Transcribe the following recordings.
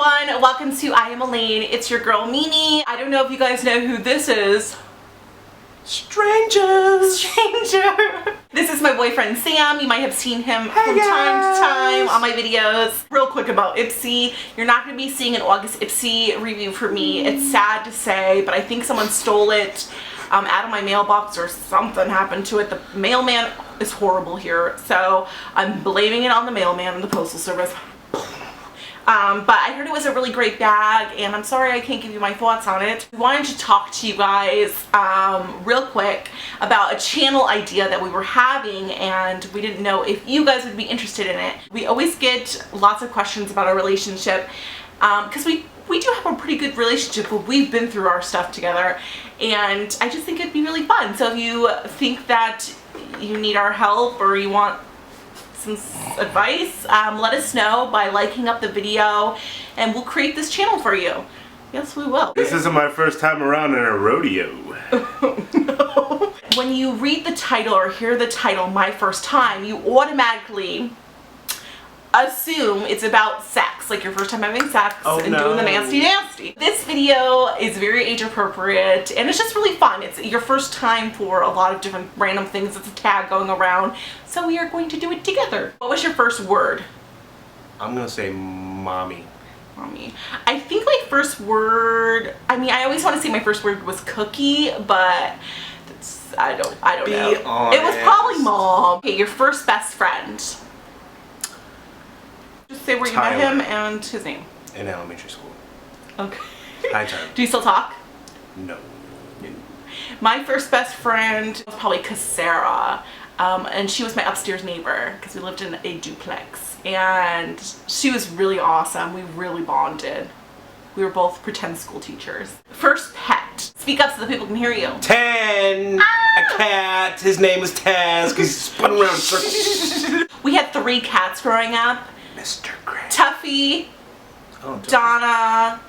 everyone, welcome to I Am Elaine. It's your girl Mimi. I don't know if you guys know who this is. Stranger. This is my boyfriend Sam. You might have seen him from time to time on my videos. Real quick about Ipsy. You're not going to be seeing an August Ipsy review for me. It's sad to say, but I think someone stole it out of my mailbox or something happened to it. The mailman is horrible here, so I'm blaming it on the mailman and the postal service. But I heard it was a really great bag, and I'm sorry I can't give you my thoughts on it. I wanted to talk to you guys real quick about a channel idea that we were having, and we didn't know if you guys would be interested in it. We always get lots of questions about our relationship because we do have a pretty good relationship, but we've been through our stuff together, and I just think it'd be really fun. So if you think that you need our help or you want some advice, let us know by liking up the video and we'll create this channel for you. Yes, we will. This isn't my first time around in a rodeo. No. When you read the title or hear the title, My First Time, you automatically assume it's about sex, like your first time having sex and doing the nasty. This video is very age appropriate and it's just really fun. It's your first time for a lot of different random things. It's a tag going around, so we are going to do it together. What was your first word? I'm gonna say mommy. Mommy. I think my first word, I mean, I always want to say my first word was cookie, but that's, I don't know. Honest. It was probably mom. Okay, your first best friend. Just say where you met him and his name. In elementary school. Okay. Hi, Tyler. Do you still talk? No. My first best friend was probably Cassara, and she was my upstairs neighbor because we lived in a duplex, and she was really awesome. We really bonded. We were both pretend school teachers. First pet. Speak up so that people can hear you. 10. A cat. His name is Taz because he's spun around in circles. We had 3 cats growing up. Mr. Gray. Tuffy, Tuffy. Donna,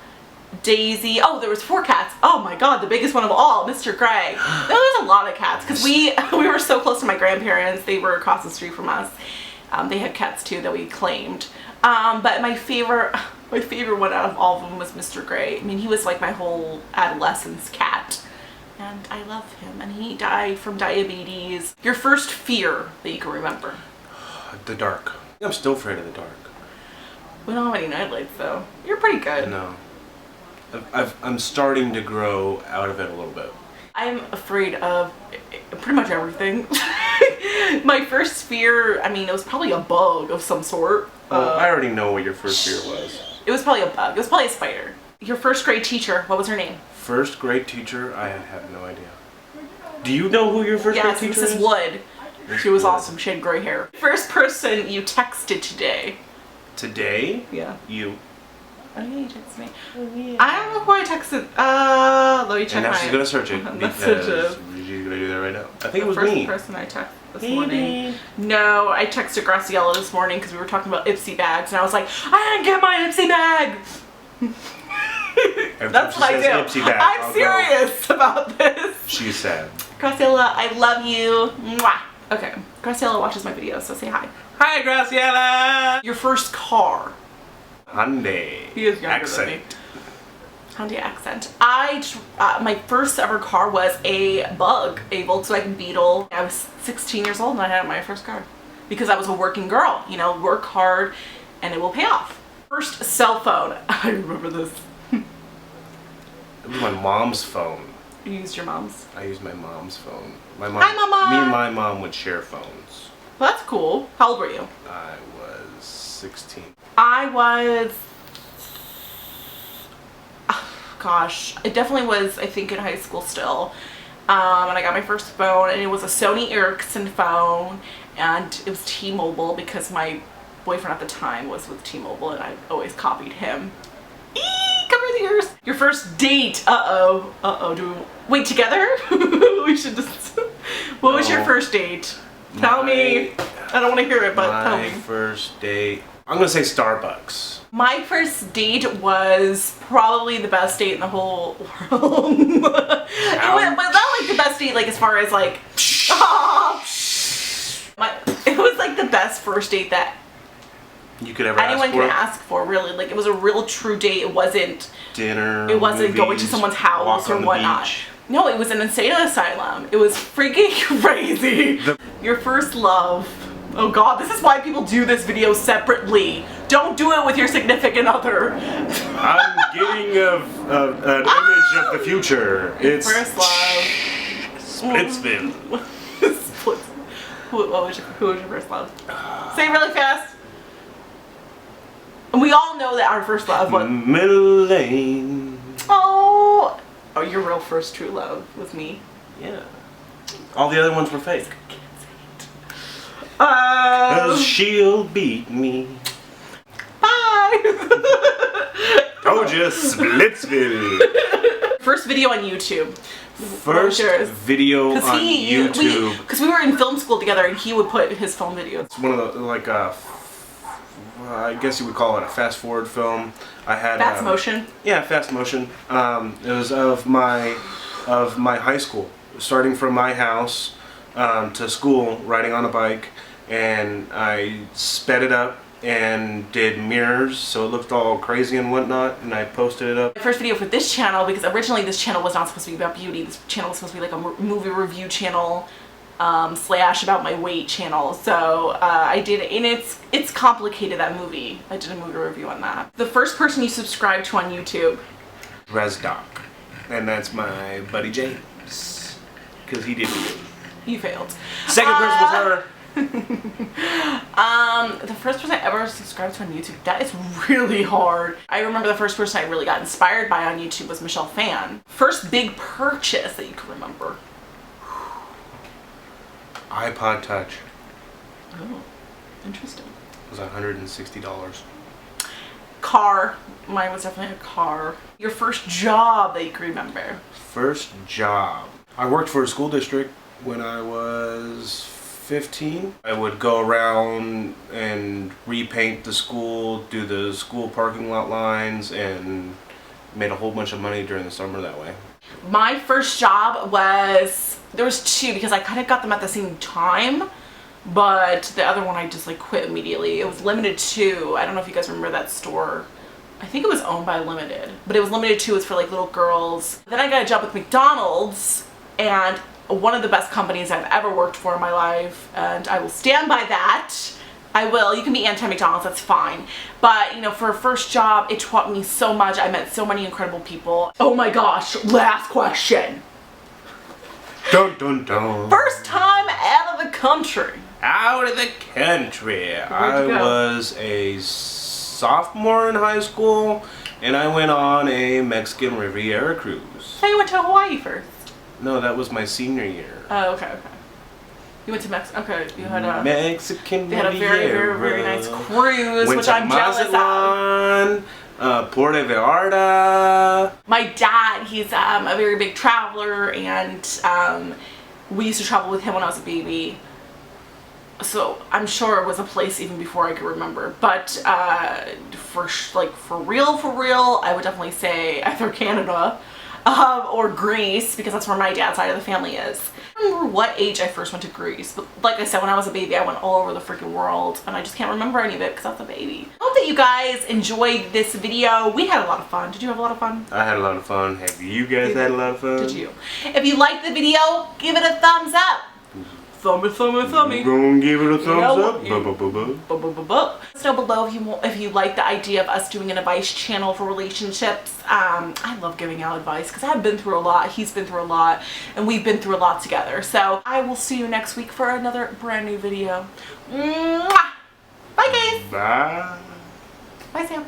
Daisy. Oh, there was 4 cats. Oh my god, the biggest one of all, Mr. Gray. There was a lot of cats because we were so close to my grandparents. They were across the street from us. They had cats too that we claimed. But my favorite one out of all of them was Mr. Gray. I mean, he was like my whole adolescence cat. And I love him. And he died from diabetes. Your first fear that you can remember? The dark. I'm still afraid of the dark. We don't have any nightlights though. You're pretty good. No. I'm starting to grow out of it a little bit. I'm afraid of pretty much everything. My first fear, I mean, it was probably a bug of some sort. I already know what your first fear was. It was probably a bug. It was probably a spider. Your first grade teacher, what was her name? First grade teacher? I have no idea. Do you know who your first grade teacher is? Yes, Mrs. Wood. She was awesome. She had gray hair. First person you texted today. Today? Yeah. You. Oh yeah, you texted me. Oh, yeah. I don't know who I texted. Let me check. And now she's gonna search it because she's gonna do that right now. I think it was me. First person I texted this morning. No, I texted Graciela this morning because we were talking about Ipsy bags, and I was like, I didn't get my Ipsy bag. That's what I do. I'm serious about this. She's sad. Graciela, I love you. Mwah. Okay, Graciela watches my videos, so say hi. Hi, Graciela! Your first car? Hyundai. He is younger than me. Hyundai Accent. My first ever car was a Bug, a Volkswagen Beetle. I was 16 years old and I had my first car. Because I was a working girl, you know, work hard and it will pay off. First cell phone. I remember this. It was my mom's phone. You used your mom's? I used my mom's phone. My mom, Hi, Mama! Me and my mom would share phones. Well, that's cool. How old were you? I was 16. I was... Gosh, it definitely was, I think, in high school still. And I got my first phone, and it was a Sony Ericsson phone, and it was T-Mobile because my boyfriend at the time was with T-Mobile, and I always copied him. Cover the ears. Your first date. Do we wait together? We should just. What was your first date? Tell me. I don't want to hear it, but tell me. My first date. I'm gonna say Starbucks. My first date was probably the best date in the whole world. It was not like the best date, like as far as like. It was like the best first date that you could ever anyone ask for. can ask for, really. Like, it was a real true date. It wasn't Dinner. It wasn't movies, going to someone's house walk or on the whatnot. beach. No, it was an insane asylum. It was freaking crazy. Your first love. Oh god, this is why people do this video separately. Don't do it with your significant other. I'm getting an image of the future. It's First love. Splitsville. Who was your first love? Say it really fast. And we all know that our first love was iammilaine. Oh, your real first true love was me. Yeah. All the other ones were fake. 'Cause she'll beat me. Bye. Told you, Splitsville. First video on YouTube. First video on YouTube. Because we were in film school together, and he would put his film videos. It's one of the, like, I guess you would call it a fast forward film. I had Fast motion. Yeah, fast motion. It was of my high school, starting from my house to school, riding on a bike, and I sped it up and did mirrors so it looked all crazy and whatnot, and I posted it up. My first video for this channel, because originally this channel was not supposed to be about beauty. This channel was supposed to be like a movie review channel slash about my weight channel. So I did it, and it's complicated, that movie. I did a movie review on that. The first person you subscribed to on YouTube? Resdoc, and that's my buddy James, because he did it. You failed. Second person was her. The first person I ever subscribed to on YouTube, that is really hard. I remember the first person I really got inspired by on YouTube was Michelle Phan. First big purchase that you can remember? iPod Touch. Oh, interesting. It was $160. Car. Mine was definitely a car. Your first job that you can remember? First job. I worked for a school district when I was 15. I would go around and repaint the school, do the school parking lot lines, and made a whole bunch of money during the summer that way. My first job was, there was two because I kind of got them at the same time, but the other one I just like quit immediately. It was Limited 2. I don't know if you guys remember that store. I think it was owned by Limited, but it was Limited 2. It was for like little girls. Then I got a job with McDonald's, and one of the best companies I've ever worked for in my life, and I will stand by that. I will. You can be anti-McDonald's, that's fine. But, you know, for a first job, it taught me so much. I met so many incredible people. Oh my gosh, last question. Dun dun dun. First time out of the country. Out of the country. I go? was a sophomore in high school, and I went on a Mexican Riviera cruise. So you went to Hawaii first? No, that was my senior year. Oh, okay, okay. You went to Mexico. Okay, you had a Mexican They had a very, very, very nice cruise, which I'm jealous of. Puerto Vallarta. My dad, he's a very big traveler, and we used to travel with him when I was a baby. So I'm sure it was a place even before I could remember. But for real, I would definitely say either Canada or Greece, because that's where my dad's side of the family is. I don't remember what age I first went to Greece, but like I said, when I was a baby, I went all over the freaking world, and I just can't remember any of it because I was a baby. I hope that you guys enjoyed this video. We had a lot of fun. Did you have a lot of fun? I had a lot of fun. Have you guys had a lot of fun? Did you? If you liked the video, give it a thumbs up. Thummy. You gonna give it a thumbs up? Let us know below if you like the idea of us doing an advice channel for relationships. I love giving out advice because I've been through a lot, he's been through a lot, and we've been through a lot together. So I will see you next week for another brand new video. Mwah! Bye guys. Bye. Bye Sam.